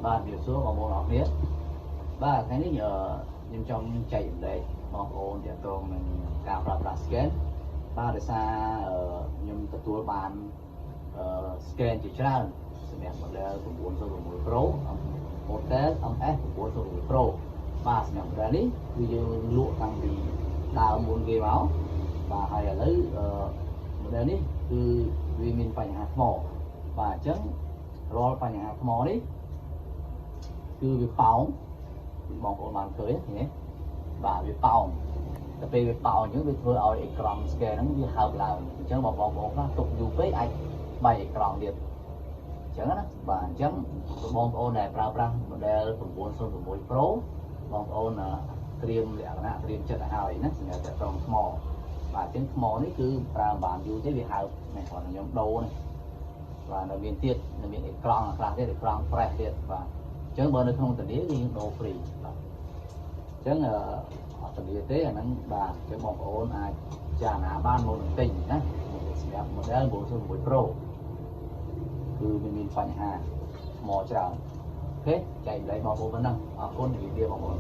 បាទវាសួរបងប្អូនអរគ្នាបាទថ្ងៃនេះខ្ញុំចង់ចែកអំលែកបងប្អូនទាក់ទងនឹងការប្រើប្រាស់ scan បាទដោយសារខ្ញុំទទួលបាន scan ជាច្រើនសម្រាប់ model 906 Pro Model MS 906 Pro បាទសម្រាប់ model នេះគឺយើងលក់តាំងពីដើមមុនគេមកបាទហើយឥឡូវmodel នេះគឺវាមានបញ្ហាថ្មបាទអញ្ចឹងរាល់បញ្ហាថ្មនេះគឺវាប៉ោងបងប្អូនបានឃើញទេបាទវាប៉ោងតែពេលវាប៉ោងអញ្ចឹងវាធ្វើឲ្យអេក្រង់ scan ហ្នឹងវាហើបឡើងអញ្ចឹងបងប្អូនខ្លះទុកយូរពេកអាចបែកអេក្រង់ទៀតអញ្ចឹងណាបាទអញ្ចឹងបងប្អូនដែលប្រើប្រាស់ model 906 Pro បងប្អូនត្រៀមលក្ខណៈត្រៀមចិត្តឲ្យហើយណាសម្រាប់តែត្រង់ថ្មបាទអញ្ចឹងថ្មនេះគឺប្រើបានយូរទេវាហើបតែគ្រាន់តែខ្ញុំដូរនេះបាទនៅមានទៀតនៅមានអេក្រង់ខ្លះទៀតអេក្រង់ fresh ទៀតបាទអញ្ចឹងបើនៅក្នុងតនីយើងដូរ free បាទអញ្ចឹងអត់តនីទេអាហ្នឹងបាទអញ្ចឹងបងប្អូនអាចចារណាបានមកនឹងទិញណាសម្រាប់ model 906 Pro គឺវាមានបញ្ហាថ្មច្រើនអូខេចែកលេខបងប្អូនប៉ុណ្ណឹងអរគុណជំរាបលាបងប្អូន